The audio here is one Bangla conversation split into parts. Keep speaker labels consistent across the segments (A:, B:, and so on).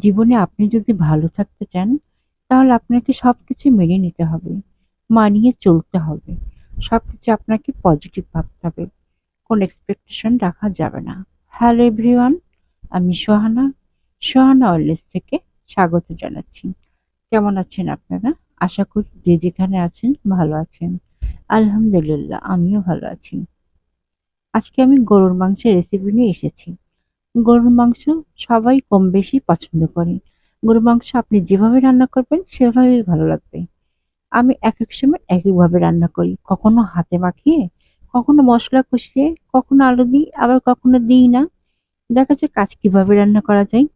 A: জীবনে আপনি যদি ভালো থাকতে চান, তাহলে আপনাকে সবকিছু মেনে নিতে হবে, মানিয়ে চলতে হবে। সবকিছু আপনাকে পজিটিভ ভাবতে হবে। কোনো এক্সপেকটেশন রাখা যাবে না। হ্যালো এভরিওয়ান, আমি সোহানা, সোহানা ওয়েলনেস থেকে স্বাগত জানাচ্ছি। কেমন আছেন আপনারা? আশা করি যে যেখানে আছেন ভালো আছেন। আলহামদুলিল্লাহ, আমিও ভালো আছি। আজকে আমি গরুর মাংসের রেসিপি নিয়ে এসেছি। গরুর মাংস সবাই কম বেশি পছন্দ করে। গরুর মাংস আপনি যেভাবে রান্না করবেন সেভাবেই ভালো লাগবে। আমি একেক সময় এককভাবে রান্না করি। কখনো হাতে মাখিয়ে, কখনো মসলা কষিয়ে, কখনো আলু দিই, আবার কখনো দিই না। দেখা যাক আজ কিভাবে রান্না করা যায়।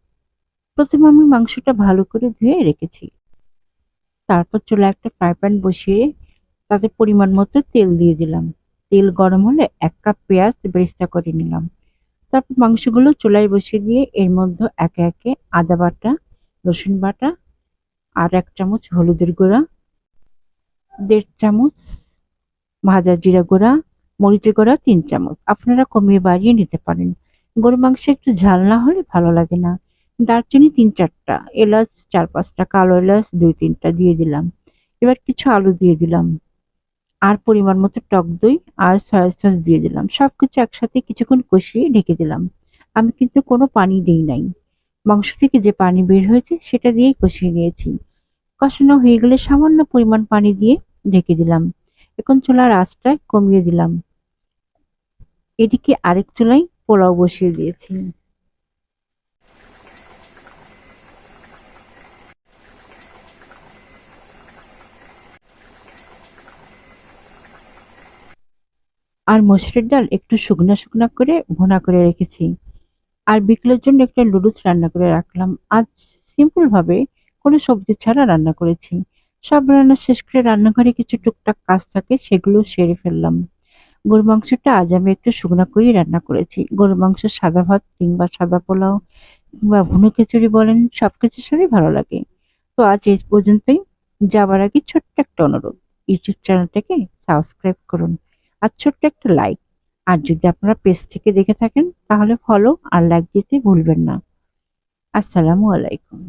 A: প্রথমে আমি মাংসটা ভালো করে ধুয়ে রেখেছি। তারপর চুলায় একটা ফ্রাই প্যান বসিয়ে তাতে পরিমাণ মতো তেল দিয়ে দিলাম। তেল গরম হলে ১ কাপ পেঁয়াজ বেরেস্তা করে নিলাম। তারপর মাংসগুলো চুলায় বসিয়ে দিয়ে এর মধ্যে একে একে আদা বাটা, রসুন বাটা, আর ১ চামচ হলুদের গুঁড়া, ১.৫ চামচ ভাজা জিরা গুঁড়া, মরিচের গুঁড়া ৩ চামচ। আপনারা কমিয়ে বাড়িয়ে নিতে পারেন। গরুর মাংসে একটু ঝাল না হলে ভালো লাগে না। দারচিনি ৩-৪টা, এলাচ ৪-৫টা, কালো এলাচ ২-৩টা দিয়ে দিলাম। এবার কিছু আলু দিয়ে দিলাম। আর পরিমাণ মতো টক দই আর সয়া সস দিয়ে দিলাম। সবকিছু একসাথে কিছুক্ষণ কষিয়ে ঢেকে দিলাম। আমি কিন্তু কোনো পানি দেই নাই। মাংস থেকে যে পানি বের হয়েছে সেটা দিয়েই কষিয়ে নিয়েছি। কষানো হয়ে গেলে সামান্য পরিমাণ পানি দিয়ে ঢেকে দিলাম। এখন চুলার আঁচটা কমিয়ে দিলাম। এদিকে আরেক চুলায় পোলাও বসিয়ে দিয়েছি। আর মসুরের ডাল একটু শুকনা শুকনা করে ভুনা করে রেখেছি। আর বিকেলের জন্য একটা নুডলস রান্না করে রাখলাম। আজ সিম্পল ভাবে কোনো সবজি ছাড়া রান্না করেছি। সব রান্না শেষ করে রান্নাঘরে কিছু টুকটাক কাজ থাকে, সেগুলো সেরে ফেললাম। গরুর মাংসটা আজ আমি একটু শুকনা করেই রান্না করেছি। গরুর মাংস সাদা ভাত কিংবা সাদা পোলাও কিংবা ভুনো খিচুড়ি বলেন, সবকিছুর সাথেই ভালো লাগে। তো আজ এই পর্যন্তই। যাবার আগে ছোট্ট একটা অনুরোধ, ইউটিউব চ্যানেলটাকে সাবস্ক্রাইব করুন আর ছোট্ট একটা লাইক। আর যদি আপনারা পেজ থেকে দেখে থাকেন তাহলে ফলো আর লাইক দিতে ভুলবেন না। আসসালামু আলাইকুম।